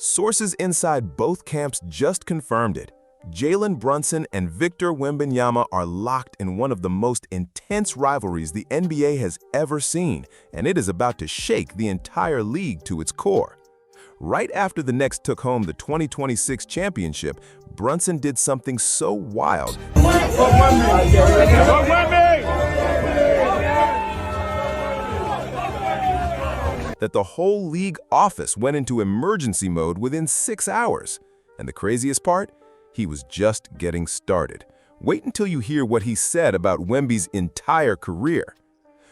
Sources inside both camps just confirmed it. Jalen Brunson and Victor Wembanyama are locked in one of the most intense rivalries the NBA has ever seen, and it is about to shake the entire league to its core. Right after the Knicks took home the 2026 championship, Brunson did something so wild that the whole league office went into emergency mode within 6 hours. And the craziest part? He was just getting started. Wait until you hear what he said about Wemby's entire career.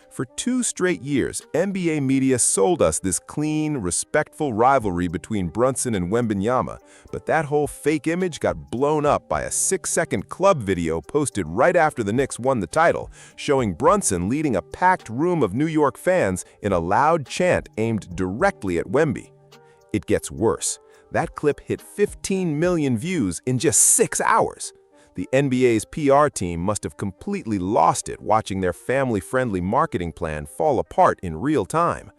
For 2 straight years, NBA media sold us this clean, respectful rivalry between Brunson and Wembanyama, but that whole fake image got blown up by a 6-second club video posted right after the Knicks won the title, showing Brunson leading a packed room of New York fans in a loud chant aimed directly at Wemby. It gets worse. That clip hit 15 million views in just 6 hours. The NBA's PR team must have completely lost it watching their family-friendly marketing plan fall apart in real time.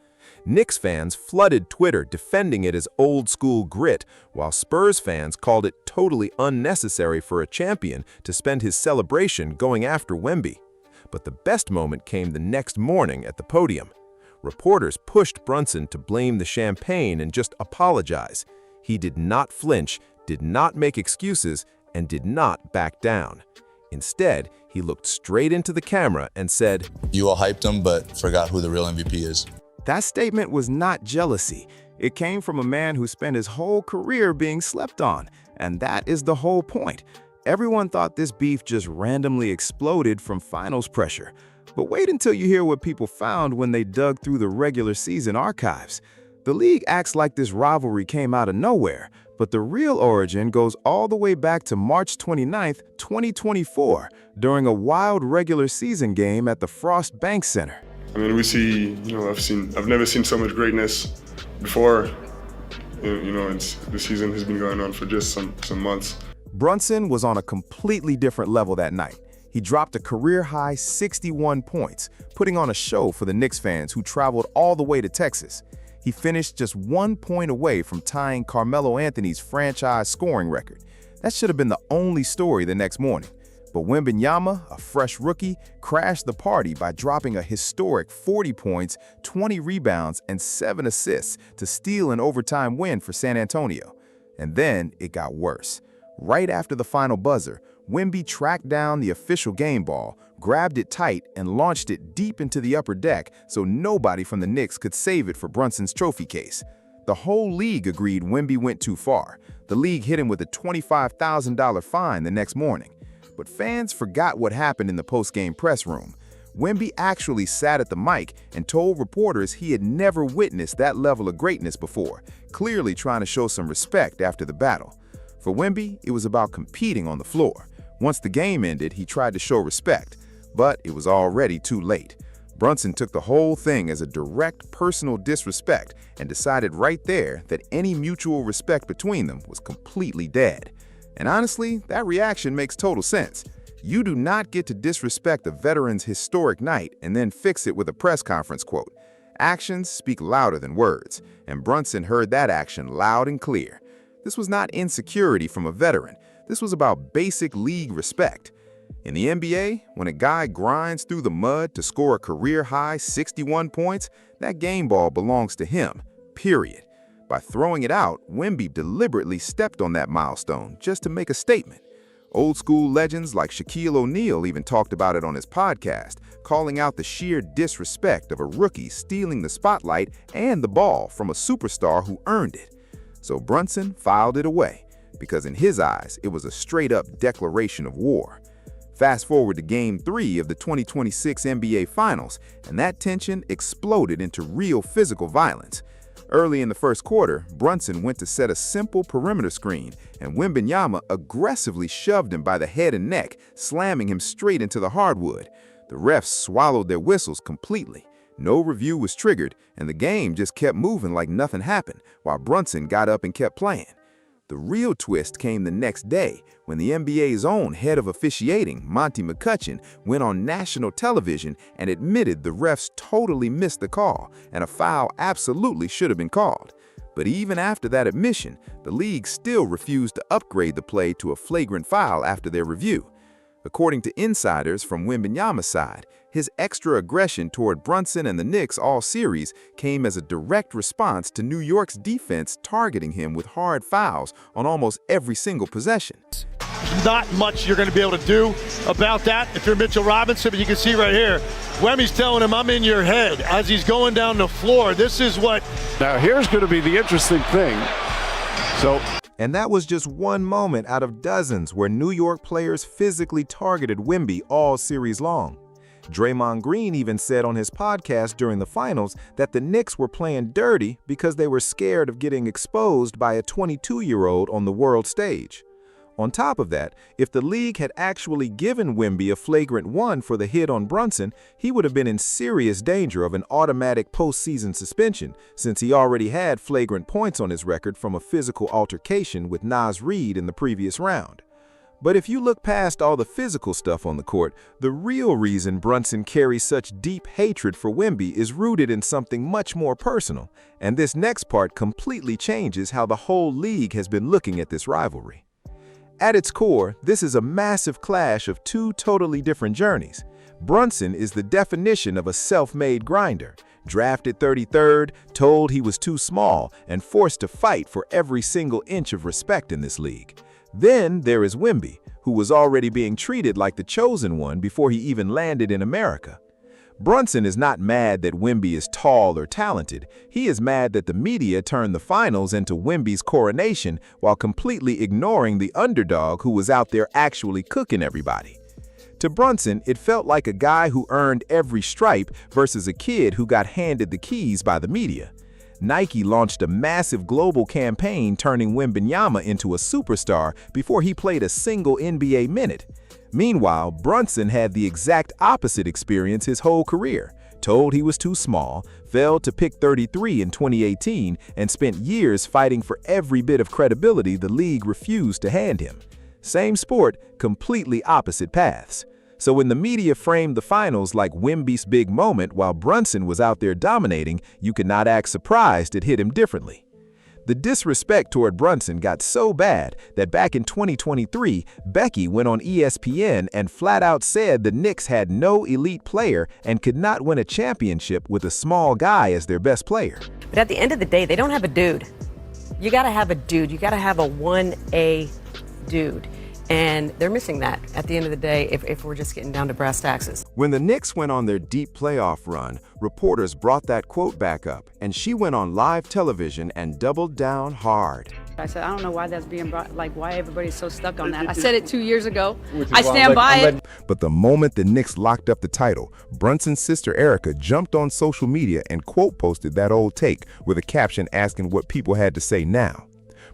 Knicks fans flooded Twitter defending it as old-school grit, while Spurs fans called it totally unnecessary for a champion to spend his celebration going after Wemby. But the best moment came the next morning at the podium. Reporters pushed Brunson to blame the champagne and just apologize. He did not flinch, did not make excuses, and did not back down. Instead, he looked straight into the camera and said, "You all hyped him, but forgot who the real MVP is." That statement was not jealousy. It came from a man who spent his whole career being slept on, and that is the whole point. Everyone thought this beef just randomly exploded from finals pressure. But wait until you hear what people found when they dug through the regular season archives. The league acts like this rivalry came out of nowhere, but the real origin goes all the way back to March 29, 2024, during a wild regular season game at the Frost Bank Center. I mean, we see, I've never seen so much greatness before. The season has been going on for just some months. Brunson was on a completely different level that night. He dropped a career-high 61 points, putting on a show for the Knicks fans who traveled all the way to Texas. He finished just 1 point away from tying Carmelo Anthony's franchise scoring record. That should have been the only story the next morning. But Wembanyama, a fresh rookie, crashed the party by dropping a historic 40 points, 20 rebounds, and 7 assists to steal an overtime win for San Antonio. And then it got worse. Right after the final buzzer, Wemby tracked down the official game ball, grabbed it tight, and launched it deep into the upper deck so nobody from the Knicks could save it for Brunson's trophy case. The whole league agreed Wemby went too far. The league hit him with a $25,000 fine the next morning. But fans forgot what happened in the post-game press room. Wemby actually sat at the mic and told reporters he had never witnessed that level of greatness before, clearly trying to show some respect after the battle. For Wemby, it was about competing on the floor. Once the game ended, he tried to show respect, but it was already too late. Brunson took the whole thing as a direct personal disrespect and decided right there that any mutual respect between them was completely dead. And honestly, that reaction makes total sense. You do not get to disrespect a veteran's historic night and then fix it with a press conference quote. Actions speak louder than words, and Brunson heard that action loud and clear. This was not insecurity from a veteran. This was about basic league respect. In the NBA, when a guy grinds through the mud to score a career-high 61 points, that game ball belongs to him, period. By throwing it out, Wemby deliberately stepped on that milestone just to make a statement. Old-school legends like Shaquille O'Neal even talked about it on his podcast, calling out the sheer disrespect of a rookie stealing the spotlight and the ball from a superstar who earned it. So Brunson filed it away, because in his eyes, it was a straight-up declaration of war. Fast forward to Game 3 of the 2026 NBA Finals, and that tension exploded into real physical violence. Early in the first quarter, Brunson went to set a simple perimeter screen, and Wembanyama aggressively shoved him by the head and neck, slamming him straight into the hardwood. The refs swallowed their whistles completely. No review was triggered, and the game just kept moving like nothing happened, while Brunson got up and kept playing. The real twist came the next day when the NBA's own head of officiating, Monty McCutcheon, went on national television and admitted the refs totally missed the call and a foul absolutely should have been called. But even after that admission, the league still refused to upgrade the play to a flagrant foul after their review. According to insiders from Wembanyama's side, his extra aggression toward Brunson and the Knicks all series came as a direct response to New York's defense targeting him with hard fouls on almost every single possession. Not much you're going to be able to do about that if you're Mitchell Robinson, but you can see right here, Wemmy's telling him, I'm in your head as he's going down the floor. This is what... Now here's going to be the interesting thing. And that was just one moment out of dozens where New York players physically targeted Wemby all series long. Draymond Green even said on his podcast during the finals that the Knicks were playing dirty because they were scared of getting exposed by a 22-year-old on the world stage. On top of that, if the league had actually given Wemby a flagrant one for the hit on Brunson, he would have been in serious danger of an automatic postseason suspension, since he already had flagrant points on his record from a physical altercation with Naz Reid in the previous round. But if you look past all the physical stuff on the court, the real reason Brunson carries such deep hatred for Wemby is rooted in something much more personal, and this next part completely changes how the whole league has been looking at this rivalry. At its core, this is a massive clash of two totally different journeys. Brunson is the definition of a self-made grinder, drafted 33rd, told he was too small, and forced to fight for every single inch of respect in this league. Then there is Wemby, who was already being treated like the chosen one before he even landed in America. Brunson is not mad that Wemby is tall or talented. He is mad that the media turned the finals into Wemby's coronation while completely ignoring the underdog who was out there actually cooking everybody. To Brunson, it felt like a guy who earned every stripe versus a kid who got handed the keys by the media. Nike launched a massive global campaign turning Wembanyama into a superstar before he played a single NBA minute. Meanwhile, Brunson had the exact opposite experience his whole career. Told he was too small, failed to pick 33 in 2018, and spent years fighting for every bit of credibility the league refused to hand him. Same sport, completely opposite paths. So when the media framed the finals like Wemby's big moment while Brunson was out there dominating, you could not act surprised it hit him differently. The disrespect toward Brunson got so bad that back in 2023, Becky went on ESPN and flat out said the Knicks had no elite player and could not win a championship with a small guy as their best player. But at the end of the day, they don't have a dude. You got to have a dude. You got to have a 1A dude. And they're missing that at the end of the day if we're just getting down to brass taxes. When the Knicks went on their deep playoff run, reporters brought that quote back up, and she went on live television and doubled down hard. I said, I don't know why that's being brought, like why everybody's so stuck on that. I said it 2 years ago. I stand by it. But the moment the Knicks locked up the title, Brunson's sister Erica jumped on social media and quote posted that old take with a caption asking what people had to say now.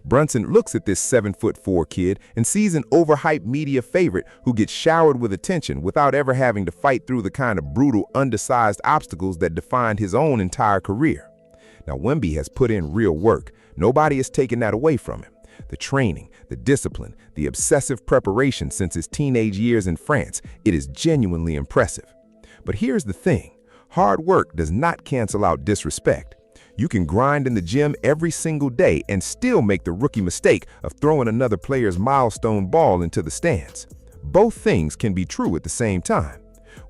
Brunson looks at this 7'4" kid and sees an overhyped media favorite who gets showered with attention without ever having to fight through the kind of brutal, undersized obstacles that defined his own entire career. Now, Wemby has put in real work. Nobody has taken that away from him. The training, the discipline, the obsessive preparation since his teenage years in France, it is genuinely impressive. But here's the thing. Hard work does not cancel out disrespect. You can grind in the gym every single day and still make the rookie mistake of throwing another player's milestone ball into the stands. Both things can be true at the same time.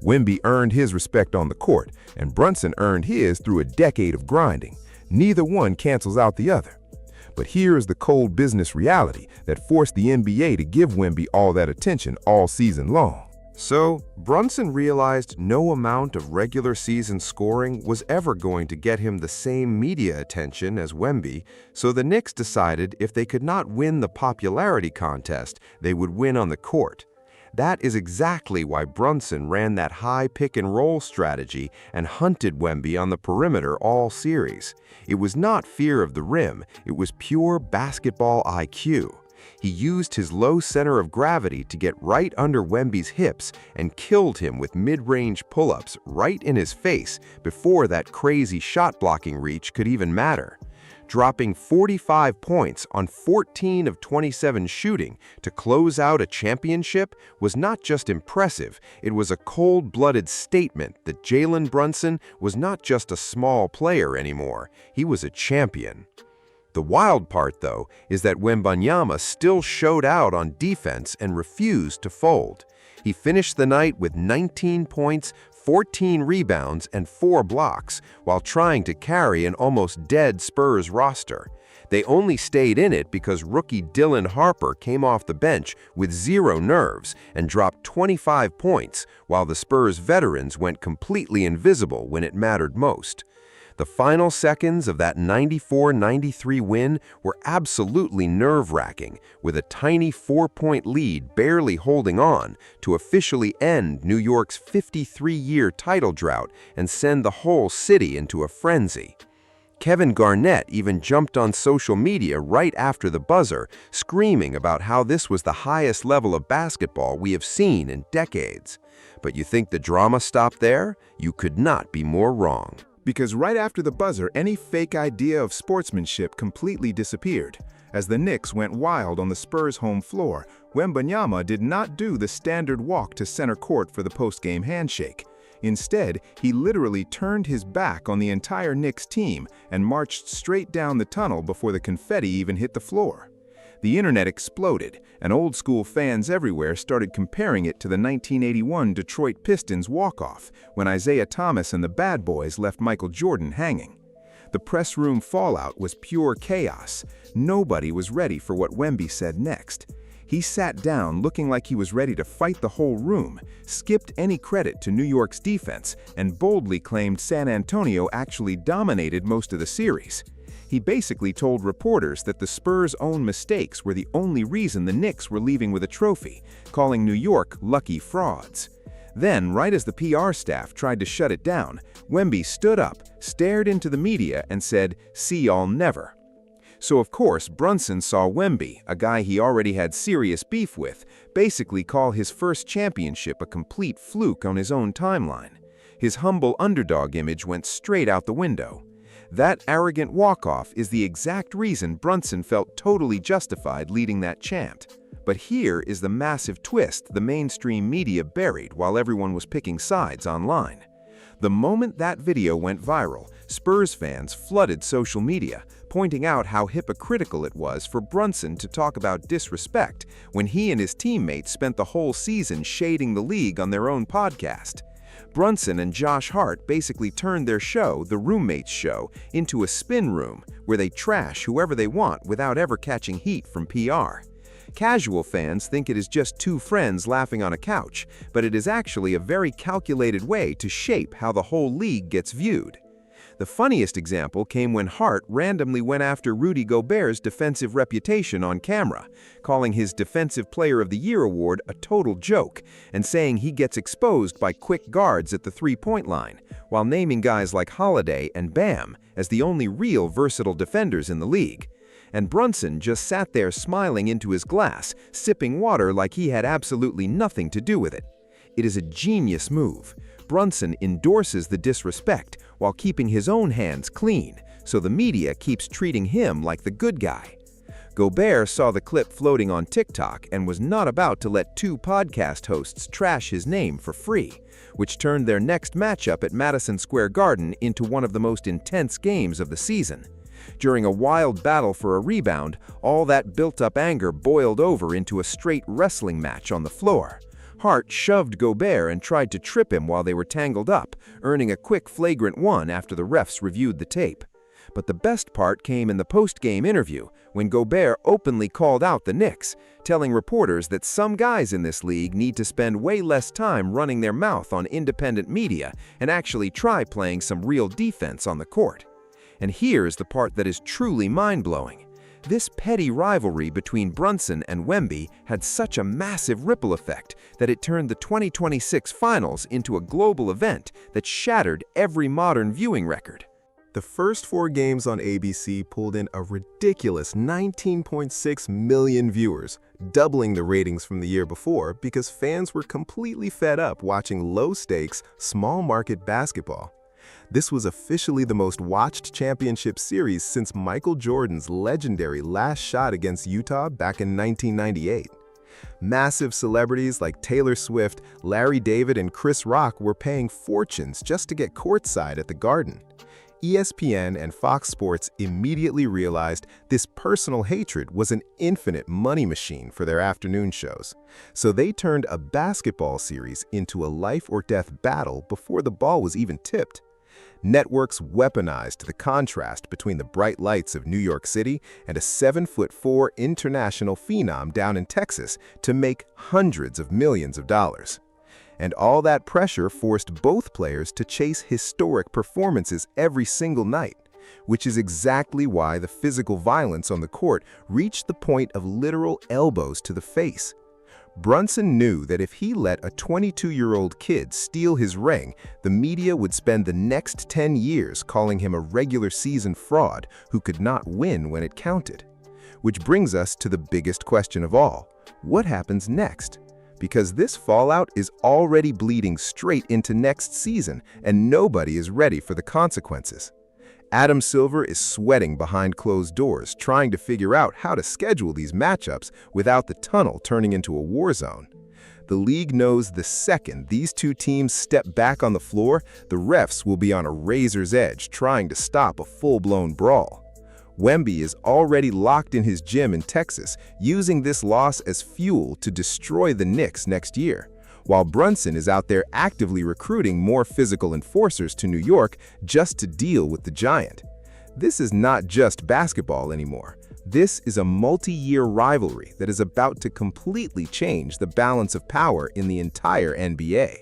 Wemby earned his respect on the court, and Brunson earned his through a decade of grinding. Neither one cancels out the other. But here is the cold business reality that forced the NBA to give Wemby all that attention all season long. So, Brunson realized no amount of regular season scoring was ever going to get him the same media attention as Wemby, so the Knicks decided if they could not win the popularity contest, they would win on the court. That is exactly why Brunson ran that high pick-and-roll strategy and hunted Wemby on the perimeter all series. It was not fear of the rim, it was pure basketball IQ. He used his low center of gravity to get right under Wemby's hips and killed him with mid-range pull-ups right in his face before that crazy shot-blocking reach could even matter. Dropping 45 points on 14 of 27 shooting to close out a championship was not just impressive, it was a cold-blooded statement that Jalen Brunson was not just a small player anymore, he was a champion. The wild part, though, is that Wembanyama still showed out on defense and refused to fold. He finished the night with 19 points, 14 rebounds, and 4 blocks, while trying to carry an almost dead Spurs roster. They only stayed in it because rookie Dylan Harper came off the bench with 0 nerves and dropped 25 points, while the Spurs veterans went completely invisible when it mattered most. The final seconds of that 94-93 win were absolutely nerve-wracking, with a tiny 4-point lead barely holding on to officially end New York's 53-year title drought and send the whole city into a frenzy. Kevin Garnett even jumped on social media right after the buzzer, screaming about how this was the highest level of basketball we have seen in decades. But you think the drama stopped there? You could not be more wrong. Because right after the buzzer, any fake idea of sportsmanship completely disappeared. As the Knicks went wild on the Spurs' home floor, Wembanyama did not do the standard walk to center court for the post-game handshake. Instead, he literally turned his back on the entire Knicks team and marched straight down the tunnel before the confetti even hit the floor. The internet exploded, and old-school fans everywhere started comparing it to the 1981 Detroit Pistons walk-off, when Isaiah Thomas and the Bad Boys left Michael Jordan hanging. The press room fallout was pure chaos. Nobody was ready for what Wemby said next. He sat down looking like he was ready to fight the whole room, skipped any credit to New York's defense, and boldly claimed San Antonio actually dominated most of the series. He basically told reporters that the Spurs' own mistakes were the only reason the Knicks were leaving with a trophy, calling New York lucky frauds. Then, right as the PR staff tried to shut it down, Wemby stood up, stared into the media, and said, "See y'all never." So of course, Brunson saw Wemby, a guy he already had serious beef with, basically call his first championship a complete fluke on his own timeline. His humble underdog image went straight out the window. That arrogant walk-off is the exact reason Brunson felt totally justified leading that chant. But here is the massive twist the mainstream media buried while everyone was picking sides online. The moment that video went viral, Spurs fans flooded social media, pointing out how hypocritical it was for Brunson to talk about disrespect when he and his teammates spent the whole season shading the league on their own podcast. Brunson and Josh Hart basically turned their show, The Roommates Show, into a spin room where they trash whoever they want without ever catching heat from PR. Casual fans think it is just two friends laughing on a couch, but it is actually a very calculated way to shape how the whole league gets viewed. The funniest example came when Hart randomly went after Rudy Gobert's defensive reputation on camera, calling his Defensive Player of the Year award a total joke and saying he gets exposed by quick guards at the three-point line, while naming guys like Holiday and Bam as the only real versatile defenders in the league. And Brunson just sat there smiling into his glass, sipping water like he had absolutely nothing to do with it. It is a genius move. Brunson endorses the disrespect while keeping his own hands clean, so the media keeps treating him like the good guy. Gobert saw the clip floating on TikTok and was not about to let two podcast hosts trash his name for free, which turned their next matchup at Madison Square Garden into one of the most intense games of the season. During a wild battle for a rebound, all that built-up anger boiled over into a straight wrestling match on the floor. Hart shoved Gobert and tried to trip him while they were tangled up, earning a quick flagrant one after the refs reviewed the tape. But the best part came in the post-game interview, when Gobert openly called out the Knicks, telling reporters that some guys in this league need to spend way less time running their mouth on independent media and actually try playing some real defense on the court. And here's the part that is truly mind-blowing. This petty rivalry between Brunson and Wemby had such a massive ripple effect that it turned the 2026 finals into a global event that shattered every modern viewing record. The first 4 games on ABC pulled in a ridiculous 19.6 million viewers, doubling the ratings from the year before because fans were completely fed up watching low-stakes, small-market basketball. This was officially the most watched championship series since Michael Jordan's legendary last shot against Utah back in 1998. Massive celebrities like Taylor Swift, Larry David, and Chris Rock were paying fortunes just to get courtside at the Garden. ESPN and Fox Sports immediately realized this personal hatred was an infinite money machine for their afternoon shows. So they turned a basketball series into a life-or-death battle before the ball was even tipped. Networks weaponized the contrast between the bright lights of New York City and a 7'4" international phenom down in Texas to make hundreds of millions of dollars. And all that pressure forced both players to chase historic performances every single night, which is exactly why the physical violence on the court reached the point of literal elbows to the face. Brunson knew that if he let a 22-year-old kid steal his ring, the media would spend the next 10 years calling him a regular season fraud who could not win when it counted. Which brings us to the biggest question of all: what happens next? Because this fallout is already bleeding straight into next season, and nobody is ready for the consequences. Adam Silver is sweating behind closed doors, trying to figure out how to schedule these matchups without the tunnel turning into a war zone. The league knows the second these two teams step back on the floor, the refs will be on a razor's edge trying to stop a full-blown brawl. Wemby is already locked in his gym in Texas, using this loss as fuel to destroy the Knicks next year, while Brunson is out there actively recruiting more physical enforcers to New York just to deal with the giant. This is not just basketball anymore. This is a multi-year rivalry that is about to completely change the balance of power in the entire NBA.